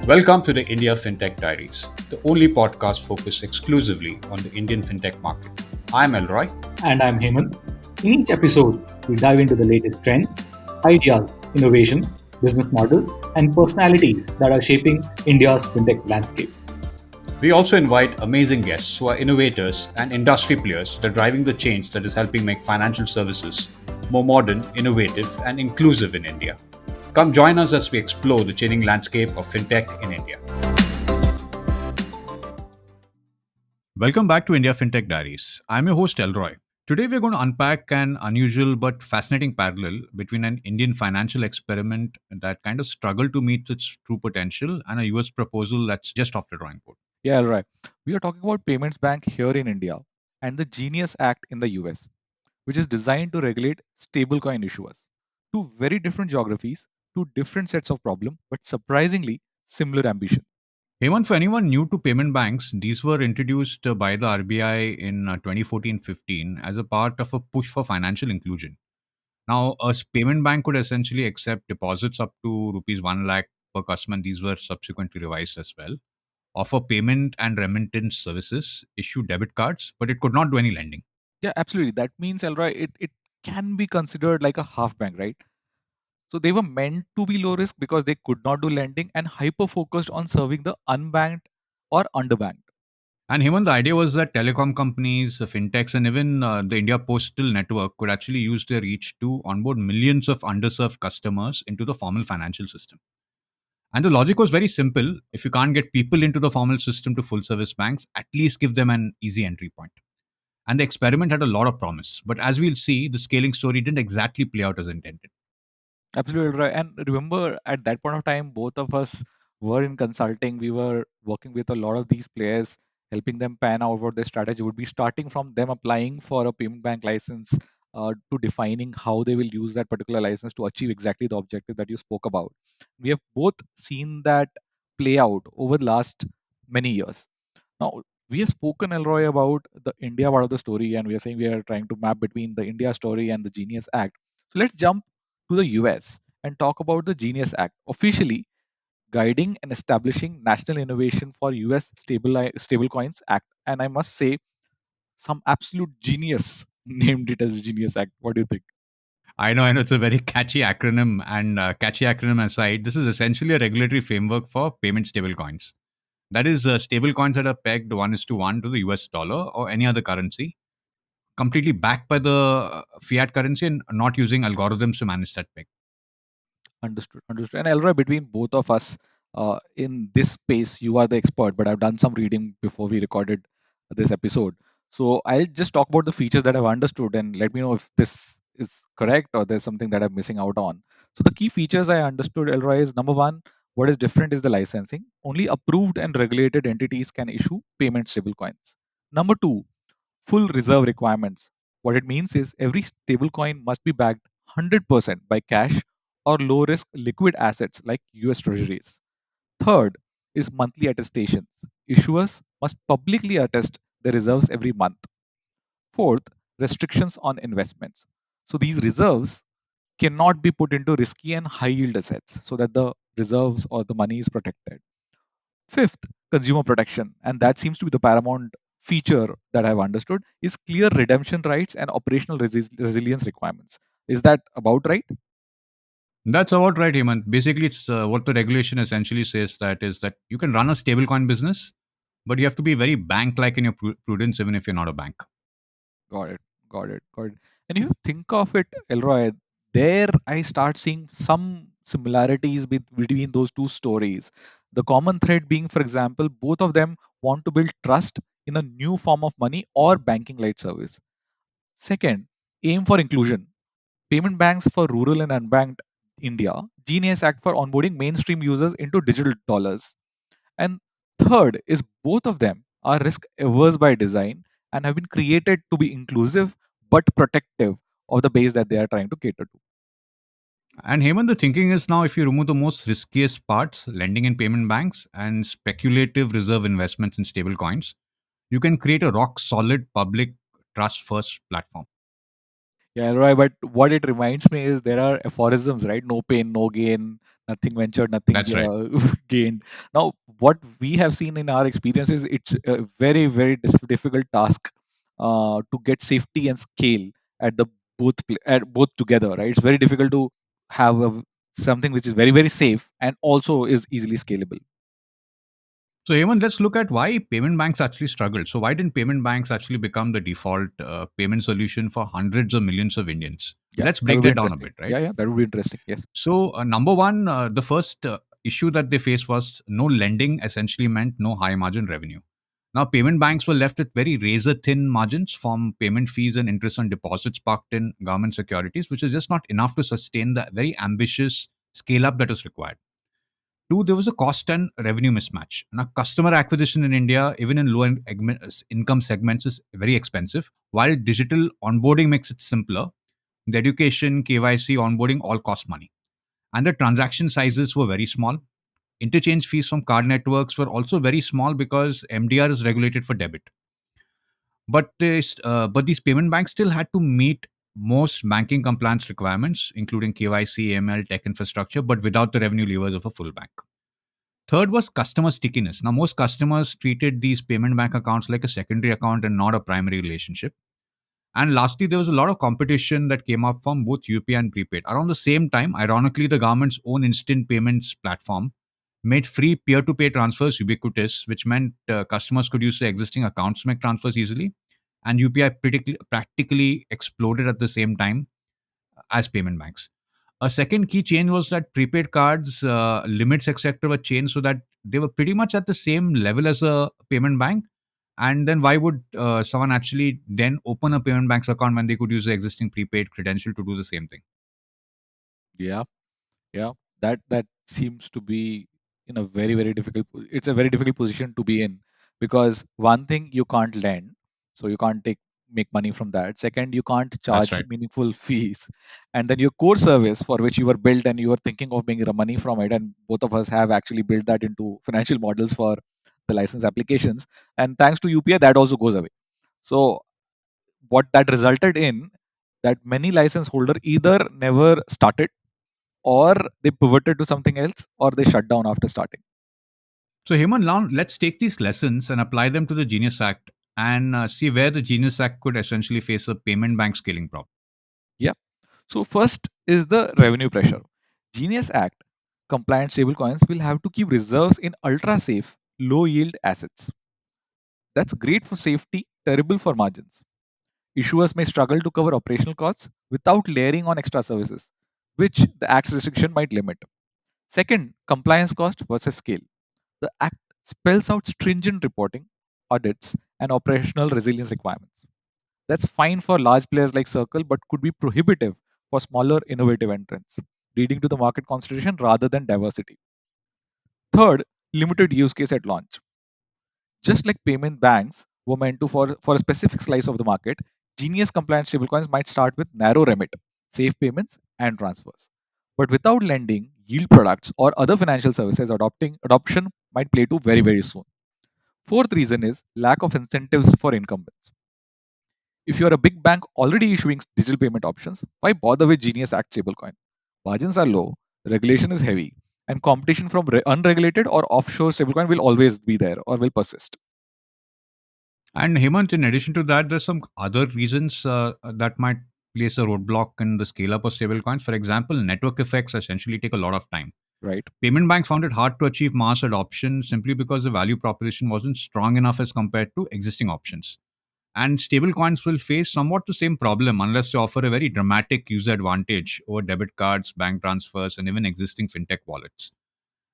Welcome to the India FinTech Diaries, the only podcast focused exclusively on the Indian fintech market. I'm Elroy. And I'm Hemant. In each episode, we dive into the latest trends, ideas, innovations, business models, and personalities that are shaping India's fintech landscape. We also invite amazing guests who are innovators and industry players that are driving the change that is helping make financial services more modern, innovative, and inclusive in India. Come join us as we explore the changing landscape of fintech in India. Welcome back to India FinTech Diaries. I'm your host, Elroy. Today, we're going to unpack an unusual but fascinating parallel between an Indian financial experiment that kind of struggled to meet its true potential and a US proposal that's just off the drawing board. Yeah, right. We are talking about Payments Bank here in India and the Genius Act in the US, which is designed to regulate stablecoin issuers. Two very different geographies, two different sets of problem, but surprisingly similar ambition. Hemant, for anyone new to payment banks, these were introduced by the RBI in 2014-15 as a part of a push for financial inclusion. Now, payment bank could essentially accept deposits up to rupees 1 lakh per customer, and these were subsequently revised as well. Offer payment and remittance services, issue debit cards, but it could not do any lending. Yeah, absolutely. That means, Elroy, it can be considered like a half bank, right? So they were meant to be low risk because they could not do lending and hyper focused on serving the unbanked or underbanked. And Hemant, the idea was that telecom companies, fintechs, and even the India Postal Network could actually use their reach to onboard millions of underserved customers into the formal financial system. And the logic was very simple. If you can't get people into the formal system to full service banks, at least give them an easy entry point. And the experiment had a lot of promise. But as we'll see, the scaling story didn't exactly play out as intended. Absolutely right. And remember, at that point of time, both of us were in consulting. We were working with a lot of these players, helping them pan out what their strategy would be, starting from them applying for a payment bank license to defining how they will use that particular license to achieve exactly the objective that you spoke about. We have both seen that play out over the last many years. Now, we have spoken, Elroy, about the India part of the story, and we are saying we are trying to map between the India story and the Genius Act. So let's jump to the US and talk about the Genius Act, officially guiding and establishing national innovation for US Stablecoins Act. And I must say, some absolute genius named it as Genius Act. What do you think? I know it's a very catchy acronym. And catchy acronym aside, this is essentially a regulatory framework for payment stablecoins. That is, stablecoins that are pegged 1:1 to the US dollar or any other currency, completely backed by the fiat currency and not using algorithms to manage that peg. Understood. Understood. And Elroy, between both of us in this space, you are the expert, but I've done some reading before we recorded this episode. So I'll just talk about the features that I've understood and let me know if this is correct or there's something that I'm missing out on. So the key features I understood, Elroy, is number one, what is different is the licensing. Only approved and regulated entities can issue payment stablecoins. Number two, full reserve requirements. What it means is every stablecoin must be backed 100% by cash or low risk liquid assets like US Treasuries. Third is monthly attestations. Issuers must publicly attest their reserves every month. Fourth, restrictions on investments. So these reserves cannot be put into risky and high yield assets so that the reserves or the money is protected. Fifth, consumer protection, and that seems to be the paramount feature that I've understood, is clear redemption rights and operational resilience requirements. Is that about right? That's about right, Hemant. Basically, it's what the regulation essentially says that is that you can run a stablecoin business, but you have to be very bank-like in your prudence, even if you're not a bank. Got it. Got it. Got it. And if you think of it, Elroy, there I start seeing some similarities between those two stories. The common thread being, for example, both of them want to build trust in a new form of money or banking like service. Second, aim for inclusion. Payment banks for rural and unbanked India, Genius Act for onboarding mainstream users into digital dollars. And third is both of them are risk averse by design and have been created to be inclusive but protective of the base that they are trying to cater to. And Hemant, the thinking is now if you remove the most riskiest parts, lending in payment banks and speculative reserve investments in stablecoins, you can create a rock solid public trust first platform. Yeah, right. But what it reminds me is there are aphorisms, right? No pain, no gain. Nothing ventured, nothing That's right. gained. Now, what we have seen in our experience is it's a very, very difficult task to get safety and scale at the at both together, right? It's very difficult to have something which is very, very safe and also is easily scalable. So, Hemant, let's look at why payment banks actually struggled. So, why didn't payment banks actually become the default payment solution for hundreds of millions of Indians? Yeah, Let's that break would be that down a interesting. bit, right? Yeah, yeah, that would be interesting. Yes. So, number one, the first issue that they faced was no lending essentially meant no high margin revenue. Now, payment banks were left with very razor thin margins from payment fees and interest on deposits parked in government securities, which is just not enough to sustain the very ambitious scale up that is required. Two, there was a cost and revenue mismatch. Now, customer acquisition in India, even in low income segments, is very expensive. While digital onboarding makes it simpler, the education, KYC, onboarding all cost money. And the transaction sizes were very small. Interchange fees from card networks were also very small because MDR is regulated for debit. But these payment banks still had to meet most banking compliance requirements, including KYC, AML, tech infrastructure, but without the revenue levers of a full bank. Third was customer stickiness. Now, most customers treated these payment bank accounts like a secondary account and not a primary relationship. And lastly, there was a lot of competition that came up from both UPI and prepaid. Around the same time, ironically, the government's own instant payments platform made free peer to pay transfers ubiquitous, which meant customers could use their existing accounts to make transfers easily. And UPI practically exploded at the same time as payment banks. A second key change was that prepaid cards limits etc. were changed so that they were pretty much at the same level as a payment bank. And then why would someone actually then open a payment bank's account when they could use the existing prepaid credential to do the same thing? Yeah. Yeah, that seems to be in a very, very difficult it's a very difficult position to be in, because one thing, you can't lend, so you can't make money from that. Second, you can't That's charge right. meaningful fees, and then your core service for which you were built and you were thinking of making money from it, and both of us have actually built that into financial models for the license applications, and thanks to UPI that also goes away. So what that resulted in, that many license holder either never started, or they pivoted to something else, or they shut down after starting. So, Hemant, now let's take these lessons and apply them to the Genius Act and see where the Genius Act could essentially face a payment bank scaling problem. Yeah. So first is the revenue pressure. Genius Act compliant stablecoins will have to keep reserves in ultra safe, low yield assets. That's great for safety, terrible for margins. Issuers may struggle to cover operational costs without layering on extra services, which the Act's restriction might limit. Second, compliance cost versus scale. The Act spells out stringent reporting, audits, and operational resilience requirements. That's fine for large players like Circle, but could be prohibitive for smaller, innovative entrants, leading to the market concentration rather than diversity. Third, limited use case at launch. Just like payment banks were meant to for a specific slice of the market, Genius compliant stablecoins might start with narrow remit, safe payments, and transfers. But without lending, yield products, or other financial services, adoption might plateau very, very soon. Fourth reason is lack of incentives for incumbents. If you're a big bank already issuing digital payment options, why bother with Genius Act stablecoin? Margins are low, regulation is heavy, and competition from unregulated or offshore stablecoin will always be there or will persist. And Hemant, in addition to that, there's some other reasons that might place a roadblock in the scale up of stablecoins. For example, network effects essentially take a lot of time. Right? Payment banks found it hard to achieve mass adoption simply because the value proposition wasn't strong enough as compared to existing options. And stablecoins will face somewhat the same problem unless they offer a very dramatic user advantage over debit cards, bank transfers, and even existing fintech wallets.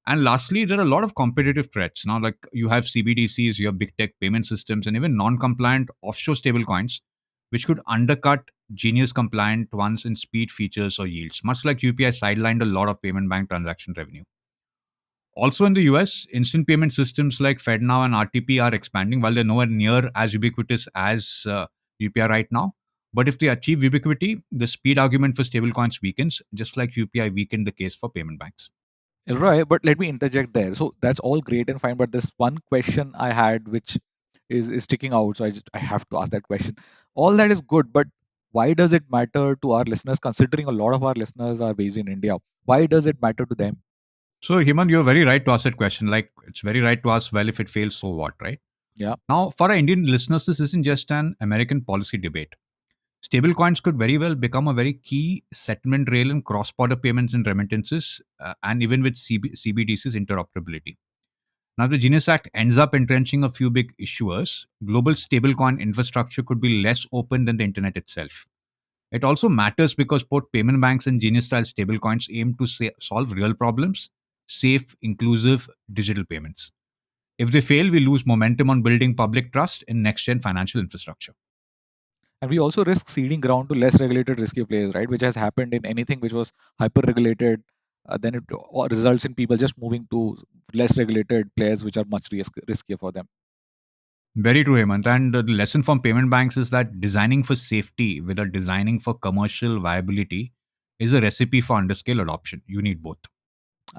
And lastly, there are a lot of competitive threats. Now, like you have CBDCs, you have big tech payment systems, and even non compliant offshore stablecoins, which could undercut Genius compliant ones in speed, features, or yields, much like UPI sidelined a lot of payment bank transaction revenue. Also in the US, instant payment systems like FedNow and RTP are expanding while they're nowhere near as ubiquitous as UPI right now. But if they achieve ubiquity, the speed argument for stablecoins weakens, just like UPI weakened the case for payment banks. Right, but let me interject there. So that's all great and fine, but this one question I had, which is sticking out, so I have to ask that question. All that is good, but why does it matter to our listeners? Considering a lot of our listeners are based in India, why does it matter to them? So, Hemant, you're very right to ask that question. Like, it's very right to ask, well, if it fails, so what, right? Yeah. Now, for our Indian listeners, this isn't just an American policy debate. Stablecoins could very well become a very key settlement rail in cross border payments and remittances, and even with CBDC's interoperability. Now, the Genius Act ends up entrenching a few big issuers. Global stablecoin infrastructure could be less open than the internet itself. It also matters because both payment banks and Genius style stablecoins aim to solve real problems, safe, inclusive digital payments. If they fail, we lose momentum on building public trust in next gen financial infrastructure. And we also risk ceding ground to less regulated, risky players, right? Which has happened in anything which was hyper regulated. Then it results in people just moving to less regulated players, which are much riskier for them. Very true, Hemant. And the lesson from payment banks is that designing for safety without designing for commercial viability is a recipe for underscale adoption. You need both.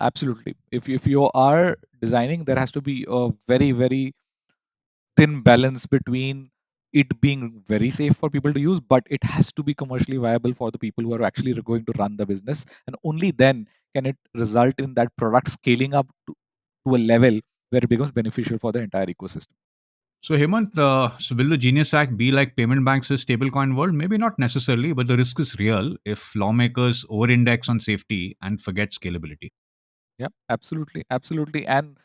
Absolutely. If you are designing, there has to be a very thin balance between it being very safe for people to use, but it has to be commercially viable for the people who are actually going to run the business. And only then can it result in that product scaling up to a level where it becomes beneficial for the entire ecosystem. So, Hemant, so will the Genius Act be like payment banks' stablecoin world? Maybe not necessarily, but the risk is real if lawmakers over index on safety and forget scalability. Yeah, absolutely. And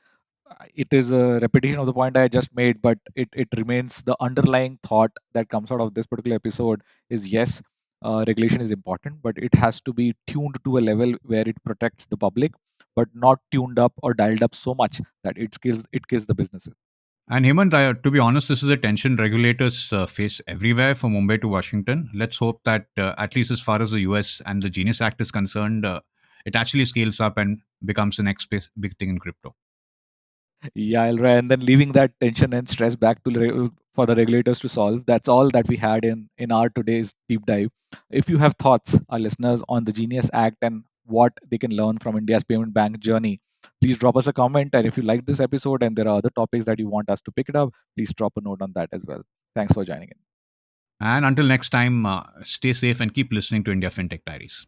it is a repetition of the point I just made, but it remains the underlying thought that comes out of this particular episode is yes, regulation is important, but it has to be tuned to a level where it protects the public, but not tuned up or dialed up so much that it kills the businesses. And Hemant, to be honest, this is a tension regulators face everywhere from Mumbai to Washington. Let's hope that, at least as far as the US and the Genius Act is concerned, it actually scales up and becomes the next big thing in crypto. Yeah, Elra, and then leaving that tension and stress back to for the regulators to solve. That's all that we had in our today's deep dive. If you have thoughts, our listeners, on the Genius Act and what they can learn from India's payment bank journey, please drop us a comment. And if you like this episode and there are other topics that you want us to pick it up, please drop a note on that as well. Thanks for joining in. And until next time, stay safe and keep listening to India FinTech Diaries.